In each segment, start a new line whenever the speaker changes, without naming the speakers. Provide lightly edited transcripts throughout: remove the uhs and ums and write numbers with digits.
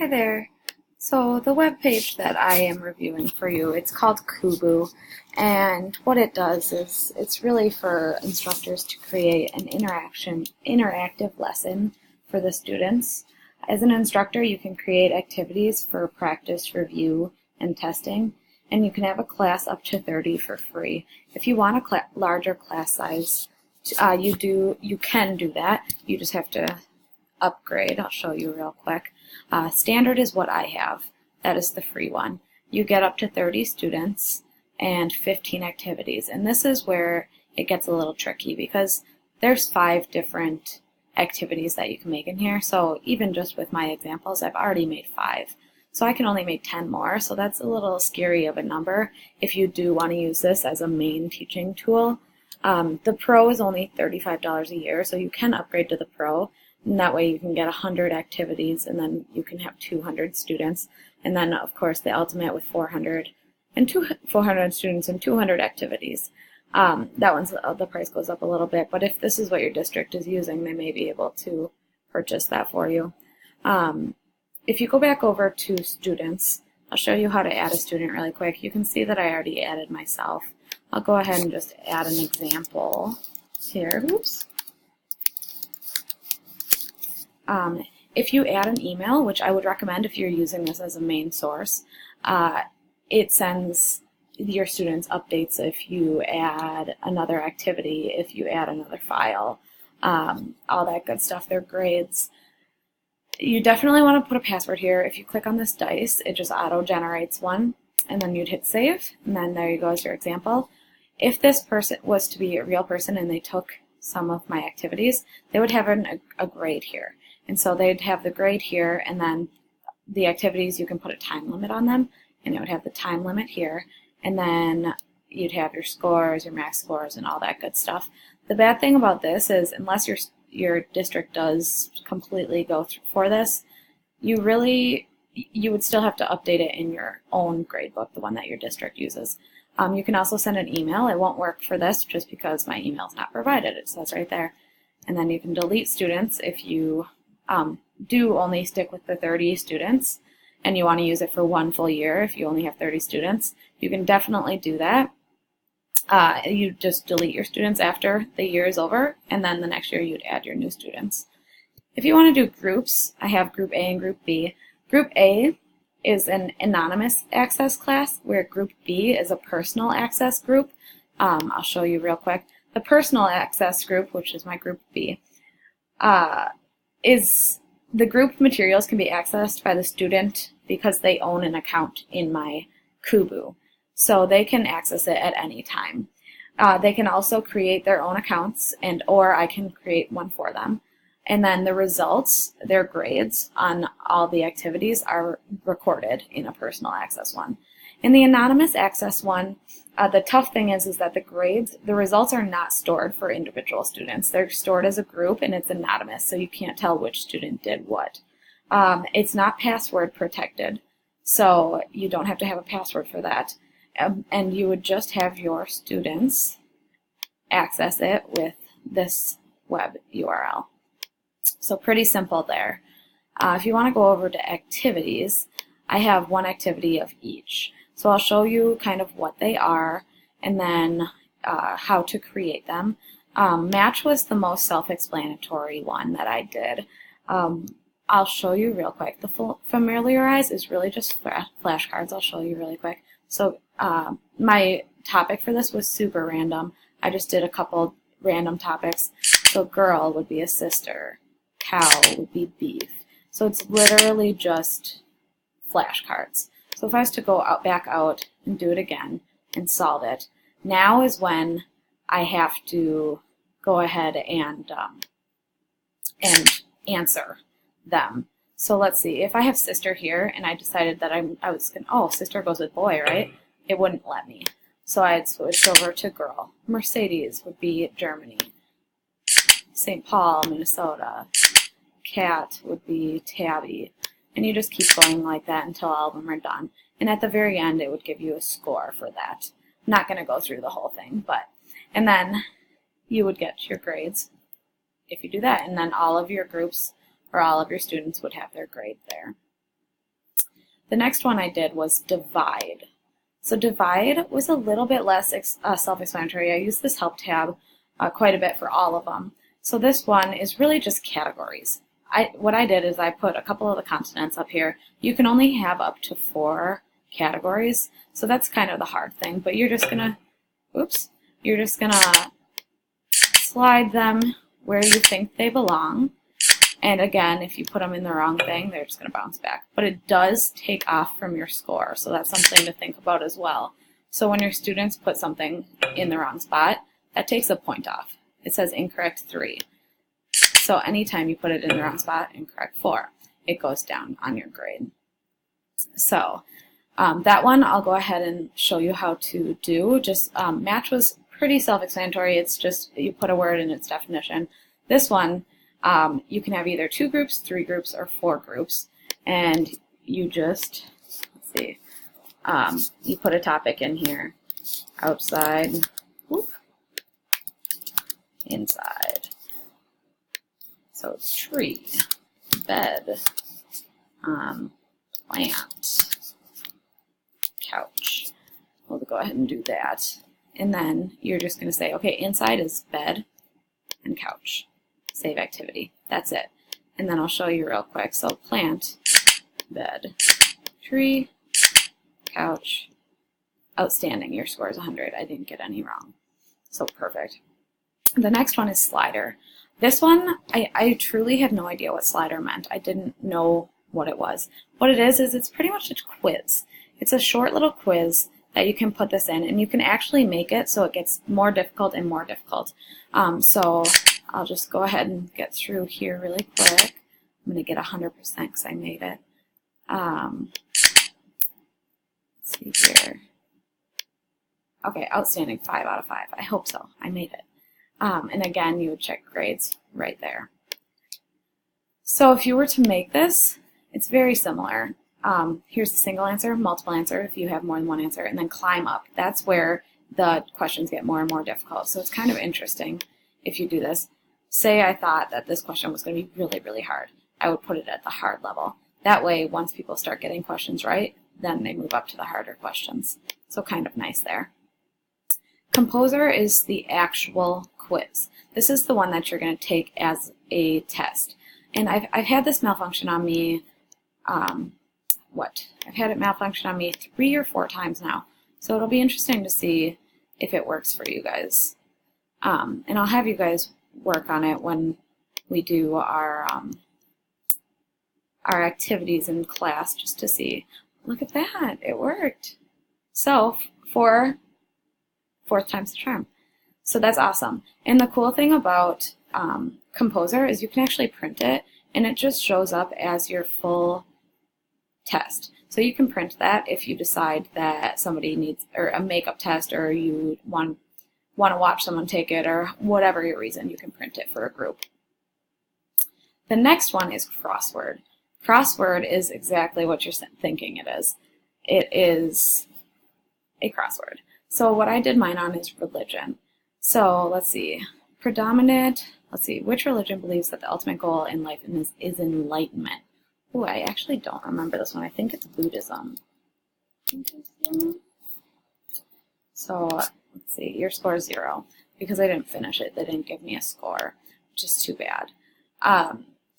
Hi there. So the web page that I am reviewing for you, it's called Kubbu, and what it does is it's really for instructors to create an interactive lesson for the students. As an instructor, you can create activities for practice, review, and testing, and you can have a class up to 30 for free. If you want a larger class size, you can do that. You just have to upgrade. I'll show you real quick. Standard is what I have. That is the free one. You get up to 30 students and 15 activities. And this is where it gets a little tricky because there's 5 different activities that you can make in here. So even just with my examples, I've already made 5. So I can only make 10 more. So that's a little scary of a number if you do want to use this as a main teaching tool. The Pro is only $35 a year, so you can upgrade to the Pro. And that way you can get 100 activities and then you can have 200 students. And then of course the Ultimate with 400 students and 200 activities. That one's the price goes up a little bit, but if this is what your district is using, they may be able to purchase that for you. If you go back over to students, I'll show you how to add a student really quick. You can see that I already added myself. I'll go ahead and just add an example here. Oops. If you add an email, which I would recommend if you're using this as a main source, it sends your students updates if you add another activity, if you add another file, all that good stuff, their grades. You definitely want to put a password here. If you click on this dice, it just auto-generates one, and then you'd hit save, and then there you go as your example. If this person was to be a real person and they took some of my activities, they would have a grade here. And so they'd have the grade here, and then the activities, you can put a time limit on them, and it would have the time limit here, and then you'd have your scores, your max scores, and all that good stuff. The bad thing about this is unless your district does completely go for this, you would still have to update it in your own gradebook, the one that your district uses. You can also send an email. It won't work for this just because my email is not provided. It says right there. And then you can delete students if you do only stick with the 30 students and you want to use it for one full year. If you only have 30 students, you can definitely do that. You just delete your students after the year is over, and then the next year you'd add your new students. If you want to do groups, I have Group A and Group B. Group A is an anonymous access class, where Group B is a personal access group. I'll show you real quick. The personal access group, which is my Group B, is the group materials can be accessed by the student because they own an account in my Kubbu. So they can access it at any time. They can also create their own accounts, or I can create one for them. And then the results, their grades on all the activities, are recorded in a personal access one. In the anonymous access one, the tough thing is that the results are not stored for individual students. They're stored as a group, and it's anonymous, so you can't tell which student did what. It's not password protected, so you don't have to have a password for that. And you would just have your students access it with this web URL. So pretty simple there. If you want to go over to activities, I have one activity of each. So I'll show you kind of what they are and then how to create them. Match was the most self-explanatory one that I did. I'll show you real quick. The familiarize is really just flashcards. I'll show you really quick. So my topic for this was super random. I just did a couple random topics. So girl would be a sister. Cow would be beef. So it's literally just flashcards. So if I was to go back out and do it again and solve it, now is when I have to go ahead and answer them. So let's see, if I have sister here and I decided that I was going to, oh, sister goes with boy, right? It wouldn't let me. So I'd switch over to girl. Mercedes would be Germany. St. Paul, Minnesota. Cat would be Tabby. And you just keep going like that until all of them are done. And at the very end, it would give you a score for that. I'm not going to go through the whole thing, and then you would get your grades if you do that. And then all of your groups or all of your students would have their grade there. The next one I did was divide. So divide was a little bit less self-explanatory. I used this help tab quite a bit for all of them. So this one is really just categories. What I did is I put a couple of the continents up here. You can only have up to 4 categories, so that's kind of the hard thing. But you're just gonna, you're just gonna slide them where you think they belong. And again, if you put them in the wrong thing, they're just going to bounce back. But it does take off from your score, so that's something to think about as well. So when your students put something in the wrong spot, that takes a point off. It says incorrect 3. So anytime you put it in the wrong spot, incorrect 4, it goes down on your grade. So that one I'll go ahead and show you how to do. Just match was pretty self-explanatory. It's just you put a word in its definition. This one, you can have either 2 groups, 3 groups, or 4 groups, and you just, let's see, you put a topic in here, outside, inside, so tree, bed, plant, couch. We'll go ahead and do that, and then you're just going to say, okay, inside is bed and couch. Save activity. That's it. And then I'll show you real quick. So plant, bed, tree, couch. Outstanding. Your score is 100. I didn't get any wrong. So perfect. The next one is slider. This one, I truly had no idea what slider meant. I didn't know what it was. What it is it's pretty much a quiz. It's a short little quiz that you can put this in, and you can actually make it so it gets more difficult and more difficult. So I'll just go ahead and get through here really quick. I'm going to get 100% because I made it. Let's see here. Okay, outstanding, 5 out of 5. I hope so. I made it. And again, you would check grades right there. So if you were to make this, it's very similar. Here's the single answer, multiple answer if you have more than one answer, and then climb up. That's where the questions get more and more difficult. So it's kind of interesting if you do this. Say I thought that this question was going to be really, really hard. I would put it at the hard level. That way, once people start getting questions right, then they move up to the harder questions. So kind of nice there. Composer is the actual quiz. This is the one that you're going to take as a test. And I've had this malfunction on me, I've had it malfunction on me 3 or 4 times now. So it'll be interesting to see if it works for you guys. And I'll have you guys work on it when we do our activities in class just to see. Look at that, it worked. So, 4th time's the charm. So that's awesome. And the cool thing about Composer is you can actually print it, and it just shows up as your full test. So you can print that if you decide that somebody needs, or a makeup test, or you want to watch someone take it, or whatever your reason, you can print it for a group. The next one is crossword. Crossword is exactly what you're thinking it is. It is a crossword. So what I did mine on is religion. So let's see, which religion believes that the ultimate goal in life is enlightenment? Oh, I actually don't remember this one. I think it's Buddhism. So let's see, your score is 0 because I didn't finish it. They didn't give me a score, which is too bad.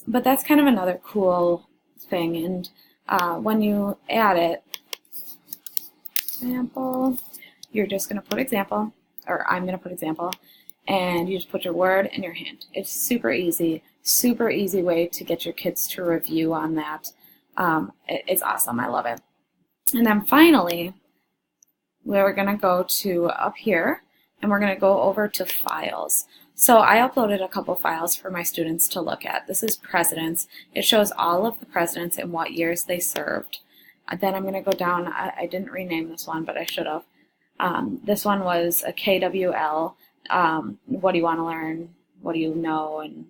But that's kind of another cool thing. And when you add it, example, you're just going to put example, or I'm going to put example, and you just put your word and your hint. It's super easy way to get your kids to review on that. It's awesome. I love it. And then finally, we're going to go to up here, and we're going to go over to files. So I uploaded a couple files for my students to look at. This is presidents. It shows all of the presidents and what years they served. Then I'm going to go down. I didn't rename this one, but I should have. This one was a KWL. What do you want to learn? What do you know? And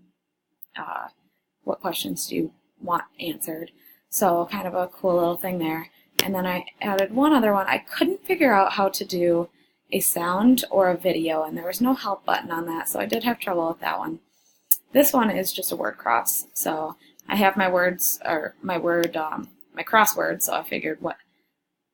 what questions do you want answered? So kind of a cool little thing there. And then I added one other one. I couldn't figure out how to do a sound or a video, and there was no help button on that, so I did have trouble with that one. This one is just a word cross. So I have my words, or my word my crossword, so I figured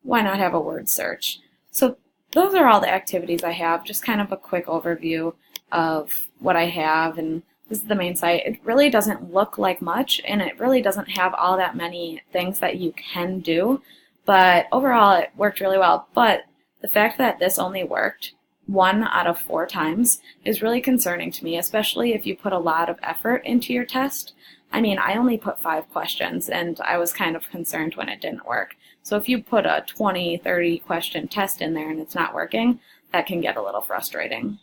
why not have a word search? So those are all the activities I have, just kind of a quick overview of what I have, and this is the main site. It really doesn't look like much, and it really doesn't have all that many things that you can do, but overall it worked really well. But the fact that this only worked 1 out of 4 times is really concerning to me, especially if you put a lot of effort into your test. I mean, I only put 5 questions, and I was kind of concerned when it didn't work. So if you put a 20, 30 question test in there and it's not working, that can get a little frustrating.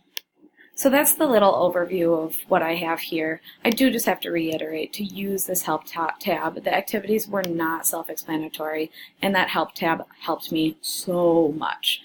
So that's the little overview of what I have here. I do just have to reiterate, to use this Help tab, the activities were not self-explanatory, and that Help tab helped me so much.